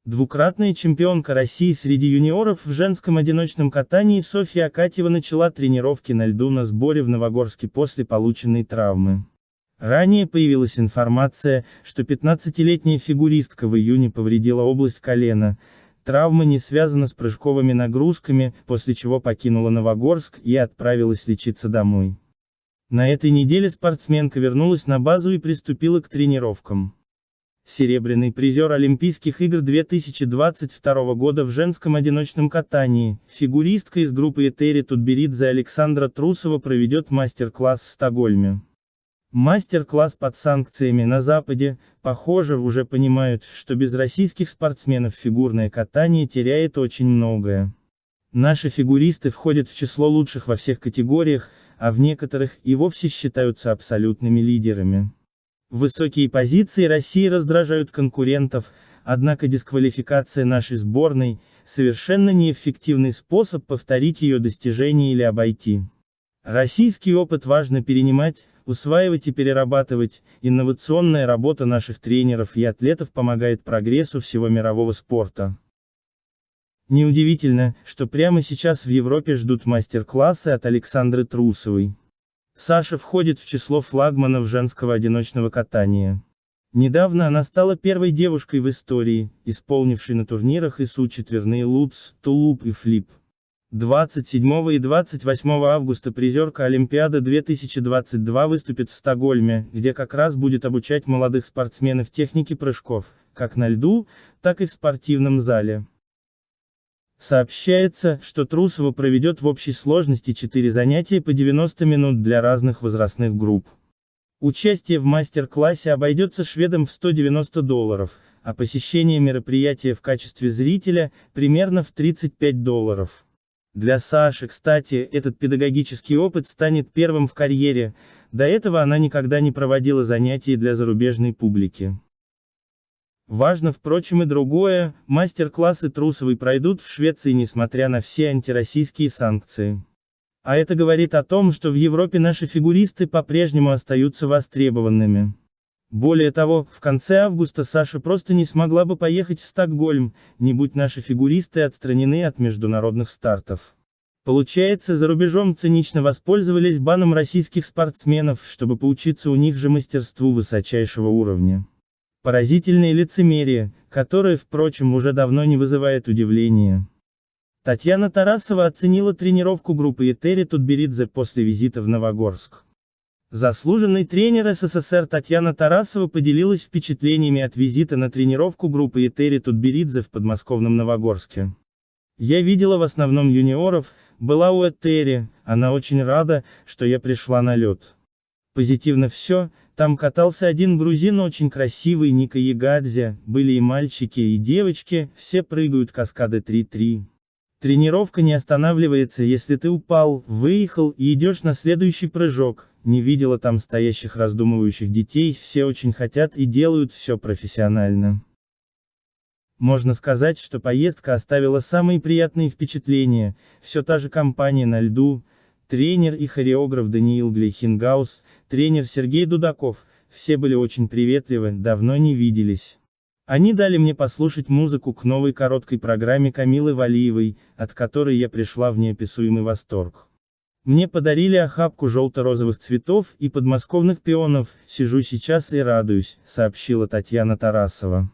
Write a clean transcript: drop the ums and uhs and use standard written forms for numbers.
Двукратная чемпионка России среди юниоров в женском одиночном катании Софья Акатьева начала тренировки на льду на сборе в Новогорске после полученной травмы. Ранее появилась информация, что 15-летняя фигуристка в июне повредила область колена. Травма не связана с прыжковыми нагрузками, после чего покинула Новогорск и отправилась лечиться домой. На этой неделе спортсменка вернулась на базу и приступила к тренировкам. Серебряный призер Олимпийских игр 2022 года в женском одиночном катании, фигуристка из группы Этери Тутберидзе Александра Трусова проведет мастер-класс в Стокгольме. Мастер-класс под санкциями на Западе, похоже, уже понимают, что без российских спортсменов фигурное катание теряет очень многое. Наши фигуристы входят в число лучших во всех категориях, а в некоторых и вовсе считаются абсолютными лидерами. Высокие позиции России раздражают конкурентов, однако дисквалификация нашей сборной – совершенно неэффективный способ повторить ее достижения или обойти. Российский опыт важно перенимать, усваивать и перерабатывать. Инновационная работа наших тренеров и атлетов помогает прогрессу всего мирового спорта. Неудивительно, что прямо сейчас в Европе ждут мастер-классы от Александры Трусовой. Саша входит в число флагманов женского одиночного катания. Недавно она стала первой девушкой в истории, исполнившей на турнирах ИСУ четверные лутс, тулуп и флип. 27 и 28 августа призерка Олимпиады 2022 выступит в Стокгольме, где как раз будет обучать молодых спортсменов технике прыжков, как на льду, так и в спортивном зале. Сообщается, что Трусова проведет в общей сложности 4 занятия по 90 минут для разных возрастных групп. Участие в мастер-классе обойдется шведам в $190, а посещение мероприятия в качестве зрителя – примерно в $35. Для Саши, кстати, этот педагогический опыт станет первым в карьере, до этого она никогда не проводила занятий для зарубежной публики. Важно, впрочем, и другое, мастер-классы Трусовой пройдут в Швеции несмотря на все антироссийские санкции. А это говорит о том, что в Европе наши фигуристы по-прежнему остаются востребованными. Более того, в конце августа Саша просто не смогла бы поехать в Стокгольм, не будь наши фигуристы отстранены от международных стартов. Получается, за рубежом цинично воспользовались баном российских спортсменов, чтобы поучиться у них же мастерству высочайшего уровня. Поразительное лицемерие, которое, впрочем, уже давно не вызывает удивления. Татьяна Тарасова оценила тренировку группы Этери Тутберидзе после визита в Новогорск. Заслуженный тренер СССР Татьяна Тарасова поделилась впечатлениями от визита на тренировку группы Этери Тутберидзе в подмосковном Новогорске. «Я видела в основном юниоров, была у Этери, она очень рада, что я пришла на лед. Позитивно все, там катался один грузин очень красивый Ника Ягадзе, были и мальчики, и девочки, все прыгают каскады 3-3. Тренировка не останавливается, если ты упал, выехал и идешь на следующий прыжок, не видела там стоящих раздумывающих детей, все очень хотят и делают все профессионально». Можно сказать, что поездка оставила самые приятные впечатления, все та же компания на льду, тренер и хореограф Даниил Глейхенгаус, тренер Сергей Дудаков, все были очень приветливы, давно не виделись. Они дали мне послушать музыку к новой короткой программе Камилы Валиевой, от которой я пришла в неописуемый восторг. Мне подарили охапку желто-розовых цветов и подмосковных пионов, сижу сейчас и радуюсь, сообщила Татьяна Тарасова.